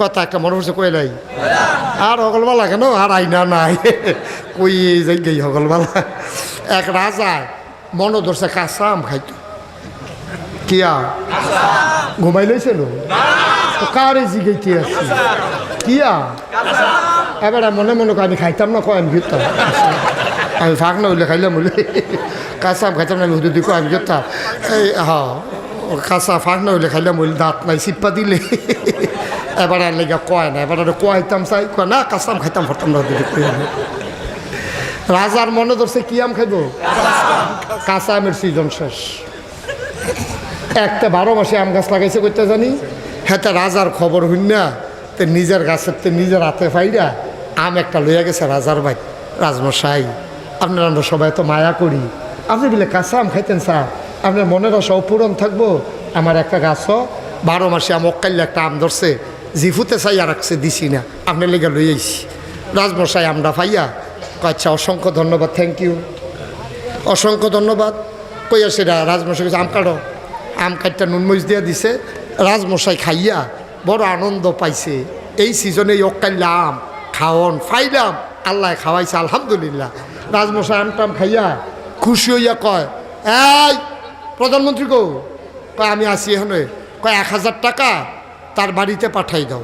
কথা একটা মনে পড়ছে কই নাই আর হগলবালা কেন আর আইনা নাই কই যাই গেই হগলবালা এক রাজা মনে ধরছে কাঁচা আম খাইতো কিয়া ঘুমাই লইছিল কারে জিগাইতে আসছি কিয়া এবার মনে মনে আমি খাইতাম না কয় আমি ঘুরতাম আমি ফাঁক না হইলে খাইলাম বলে কাঁচা আম খাইতাম না আমি হুদুদি কয় আমি ঘুরতাম এই হ্যাঁ কাঁচা ফাঁক না হইলে খাইলাম বলে দাঁত নাই চিপ্পা দিলে এবার আর লেগে কয় না এবার কয়তাম চাই কয় না কাঁচা আম খাইতাম ফরতাম না হুদুদি কই রাজার মনে ধরছে কি আম খাইব কাঁচা আমের সিজন শেষ একটা 12 মাসে আম গাছ লাগাইছে করতে জানি হ্যাঁ রাজার খবর হইন না তো নিজের গাছের তো নিজের হাতে ফাইরা আম একটা লইয়া গেছে রাজার ভাই রাজমশাই আপনারা আমরা সবাই তো মায়া করি আপনি বলে কাঁচা আম খাইতেন স্যার আপনার মনের আশা অপূরণ থাকবো আমার একটা গাছও 12 মাসে আম অকাইলে একটা আম ধরছে জিফুতে চাই আর রাখছে দিছি না আপনার লেগে লই আইছি রাজমশাই আমরা পাইয়া আচ্ছা অসংখ্য ধন্যবাদ থ্যাংক ইউ অসংখ্য ধন্যবাদ কইয়া সেটা রাজমশাই আম কাটো আম কাটটা নুনমরিচ দিয়া দিছে রাজমশাই খাইয়া বড় আনন্দ পাইছে এই সিজনে অকাইলা আম খাওয়ন ফাইলাম আল্লাহ খাওয়াইছে আলহামদুলিল্লাহ রাজমশাই আমটাম খাইয়া খুশি হইয়া কয় এই প্রধানমন্ত্রী গো কয় আমি আসি এখানে কয় 1000 টাকা তার বাড়িতে পাঠাই দাও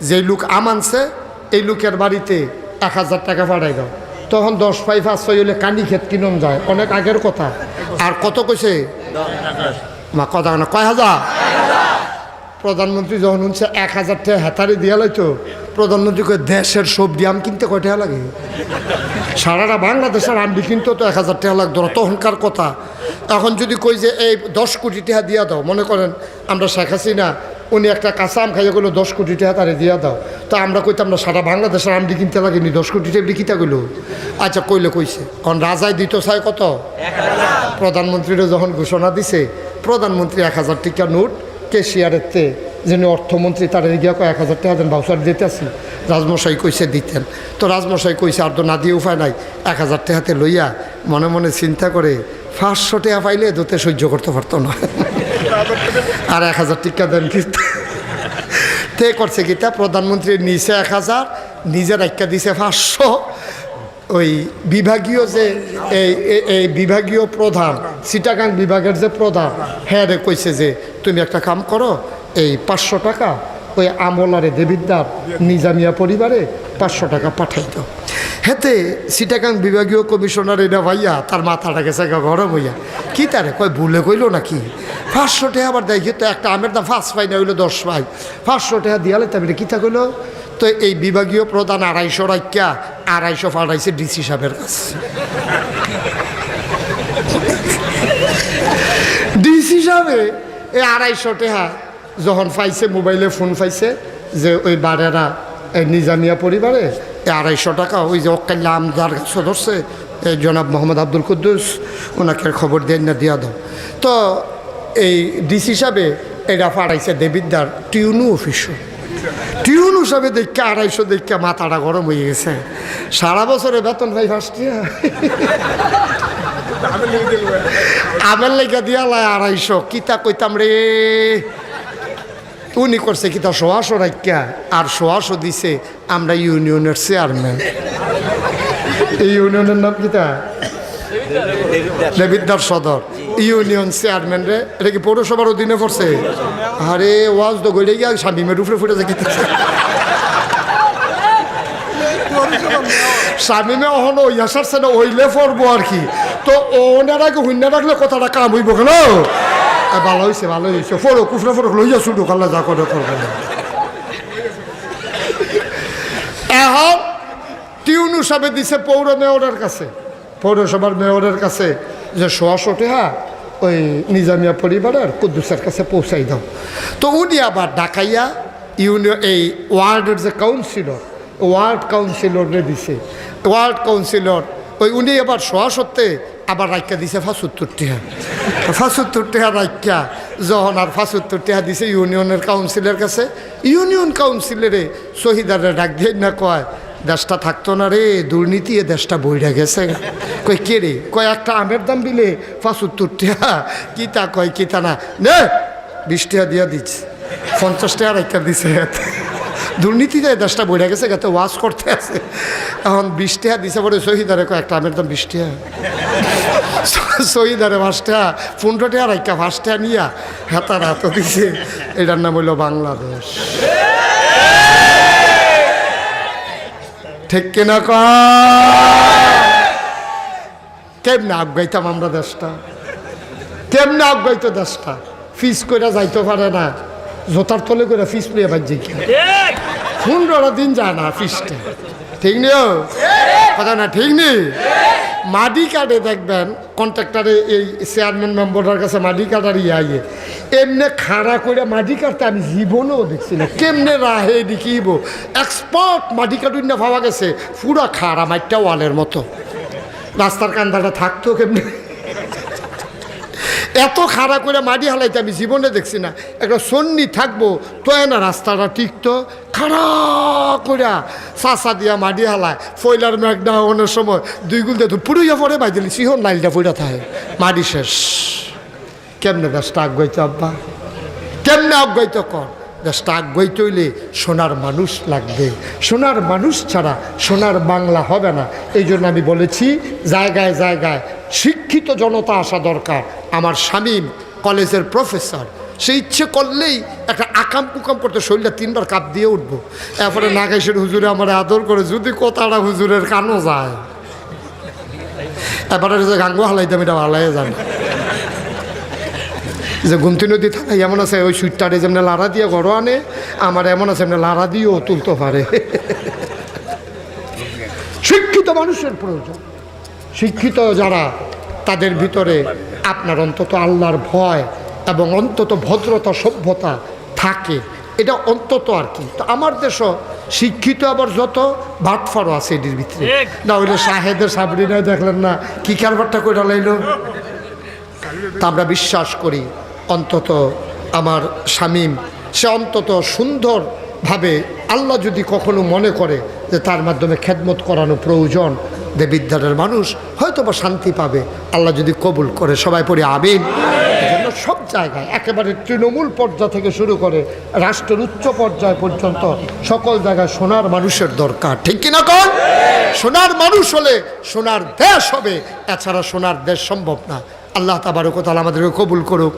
যে লোক আম আনছে এই লোকের বাড়িতে 1000 টাকা পাঠাই দাও তখন 10 পাই 5 হইলে কানি ক্ষেত কিনন যায় অনেক আগের কথা আর কত কইছে মা কথা না কয় হাজার প্রধানমন্ত্রী যখন শুনছে 1000 টাকা হেতারে দিয়া লাইতো প্রধানমন্ত্রীকে দেশের সবজি আম কিনতে কয় টাকা লাগে সারাটা বাংলাদেশের আমবি কিনতে তো 1000 টাকা লাগতো না তখনকার কথা এখন যদি কই যে এই 10 কোটি টাকা দিয়া দাও মনে করেন আমরা শেখ হাসিনা উনি একটা কাঁচা আম খাইয়া গেলো 10 কোটি টাকা তারে দিয়া দাও তো আমরা কইতাম না সারা বাংলাদেশের আমবি কিনতে লাগেনি 10 কোটি টাকা কিতা গেলো আচ্ছা কইলে কইছে এখন রাজায় দিত চাই কত 1000 প্রধানমন্ত্রীরা যখন ঘোষণা দিছে প্রধানমন্ত্রী 1000 টাকা নোট কেশিয়ারের তে যিনি অর্থমন্ত্রী তার গিয়া কয় 1000 টাকা দেন ভাউচার দিতে আসি রাজমশাই কইছে দিতেন তো রাজমশাই কইছে আর তো না দিয়ে উপায় নাই 1000 টাকাতে লইয়া মনে মনে চিন্তা করে 500 টাকা পাইলে দোতে সহ্য করতে পারতো না আর 1000 টাকা দেন কি তে করছে কিতা প্রধানমন্ত্রী নিচে 1000 নিজের একটা দিছে 500 ওই বিভাগীয় যে এই বিভাগীয় প্রধান চিটাগাং বিভাগের যে প্রধান হ্যাঁ রে কইছে যে তুমি একটা কাম করো এই 500 টাকা ওই আমলারে দেবিদ্দার নিজামিয়া পরিবারে 500 টাকা পাঠাই দাও হেতে চিটাগাং বিভাগীয় কমিশনার এটা ভাইয়া তার মাথাটা গেছে গরম হইয়া কি তারে কয় ভুলে কইলো নাকি 500 টাকা আবার দেখি তো একটা আমের দাম 5 পাই না হইলো 10 পাই 500 টাকা দিয়ালে তারপরে কিতা কইলো তো এই বিভাগীয় প্রধান 250 রাখিয়া 250 পাঠাইছে ডিসি সাহেবের কাছে ডিসি সাহেবে এই 250 টাকা যখন পাইছে মোবাইলে ফোন পাইছে যে ওই বাড়েরা নিজামিয়া পরিবারে 250 টাকা ওই যে অকাল্লা আমদার গাছ ধরছে এই জনাব মোহাম্মদ আব্দুল কুদ্দুস ওনাকে খবর দেন না দিয়া দাও তো এই ডিসি সাহেবে এটা পাঠাইছে দেবিদ্দার টিউনু অফিসও টিউন হিসাবে দেখা 250 দেখা মাথাটা গরম হয়ে গেছে সারা বছরে বেতন ভাই 5 আমের লেগে দিয়া লাই 250 কিতা কইতাম রে উনি করছে কিতা 100 রাখিয়া আর 100 দিছে আমরা ইউনিয়নের চেয়ারম্যান এই ইউনিয়নের নাম কিতা দেবিদ্দার সদর ইউনিয়ন চেয়ারম্যান রে এটা কি পৌরসভার অধীনে পড়ছে আরে ওয়াজ তো গড়ে গিয়া স্বামীমের উপরে ফুটে যায় স্বামীমে অহনো ইয়াসারছে না ওইলে পড়বো আর কি তো ওনার আগে হুন্না রাখলে কথাটা কাম হইব কেন ভালো হয়েছে ফোরো কুফরা ফোরক লইয়া শুধু কাল্লা যা করে করবে এখন টিউন হিসাবে দিছে পৌর মেয়রের কাছে পৌরসভার মেয়রের কাছে যে 100 টাকা ওই নিজামিয়া পরিবারের কুদ্দুসের কাছে পৌঁছাই দাও তো উনি আবার ডাকাইয়া ইউনিয়ন এই ওয়ার্ডের যে কাউন্সিলর ওয়ার্ড কাউন্সিলরে দিছে ওয়ার্ড কাউন্সিলর ওই উনি আবার 100 আবার রাইকা দিছে 75 টাকা 75 টাকা রাইকা যখন আর 75 টাকা দিছে ইউনিয়নের কাউন্সিলের কাছে ইউনিয়ন কাউন্সিলরে শহীদারে ডাক দিয়ে না কয় দেশটা থাকতো না রে দুর্নীতি এ দেশটা বইরা গেছে কই কে রে কয় একটা আমের দাম দিলে 75 টাকা কিতা কয় কিতা না নে 20 টাকা দিয়া দিচ্ছে 50 টাকা রাইকা দিছে দুর্নীতিতে দেশটা বইয়া গেছে, গেতে ওয়াশ করতে আছে। এখন 20 টাকা দিছে পরে শহীদারে কয়েকটা আমের দাম 20 টাকা, শহীদারে 5 টাকা 15 টাকা রাখা 5 টাকা নিয়া হেতার হাত দিছে। এটার নাম হইল বাংলাদেশ। ঠিক কিনা কেমনে আগাইতাম আমরা দেশটা, কেমনে আগাইতো দেশটা? ফিস করে যাইতে পারে না, জোতার তলে করে ফিস নিয়ে বাজি 15 দিন যায় না ফিসটা। ঠিক নেই কথা না? ঠিক নেই। মাটি কার্ডে দেখবেন কন্ট্রাক্টারে এই চেয়ারম্যান মেম্বারের কাছে মাটি কাটার ইয়ে এমনি খাড়া করে মাটি কাটতে আমি জীবনেও দেখছি না। কেমনে রাহে দেখিব এক্সপার্ট মাটি কাটুন না পাওয়া গেছে, পুরা খাড়া মাটিটা ওয়ালের মতো। রাস্তার কান্দাটা থাকতো কেমনি, এত খাড়া করে মাটি হালাইতে আমি জীবনে দেখছি না। একটা সন্নি থাকবো তো না রাস্তাটা টিকতো, খাড়া করে চাষা দিয়া মাটি হালায়। ফয়লার মেঘনা অনেক সময় 2 গুল দিয়ে পুরুইয়া পরে বাইদিলি সিহন লাইলটা পড়া থাকে, মাটি শেষ। কেমনে দেশটা আগাইতো আব্বা, কেমনে আগাইতো কর? দেশটা আগাইতে হইলে সোনার মানুষ লাগবে, সোনার মানুষ ছাড়া সোনার বাংলা হবে না। এই জন্য আমি বলেছি জায়গায় জায়গায় শিক্ষিত জনতা আসা দরকার। আমার শামীম কলেজের প্রফেসর, সে ইচ্ছে করলেই একটা আকাম কুকাম করতে শরীরটা 3বার কাপ দিয়ে উঠবো। এরপরে নাগাইশের হুজুরে আমার আদর করে, যদি কথাটা হুজুরের কানও যায়, এবারে যে গাঙ্গো হালাইতাম এটা হালাই যান। যে গুমতি নদী থাকে এমন আছে, ওই সুইটটারে যেমন লাড়া দিয়ে গড়ো আনে, আমার এমন আছে এমনি লাড়া দিয়েও তুলতে পারে। শিক্ষিত মানুষের প্রয়োজন। শিক্ষিত যারা, তাদের ভিতরে আপনার অন্তত আল্লাহর ভয় এবং অন্তত ভদ্রতা সভ্যতা থাকে, এটা অন্তত আর কি। তো আমার দেশও শিক্ষিত আবার যত বাটফারও আছে এটির ভিতরে। না হইলে শাহেদের সাবরিনায় দেখলেন না কি কারবারটা করে লাইল। তা আমরা বিশ্বাস করি অন্তত আমার শামীম সে অন্তত সুন্দরভাবে আল্লাহ যদি কখনো মনে করে যে তার মাধ্যমে খেদমত করানো প্রয়োজন, দেবিদ্যারের মানুষ হয়তো বা শান্তি পাবে, আল্লাহ যদি কবুল করে। সবাই পড়ে আমিন। এজন্য সব জায়গায় একেবারে তৃণমূল পর্যায় থেকে শুরু করে রাষ্ট্রের উচ্চ পর্যায় পর্যন্ত সকল জায়গায় সোনার মানুষের দরকার। ঠিক কিনা কন? সোনার মানুষ হলে সোনার দেশ হবে, এছাড়া সোনার দেশ সম্ভব না। আল্লাহ তাবারক ওয়া তাআলা আমাদেরকে কবুল করুক।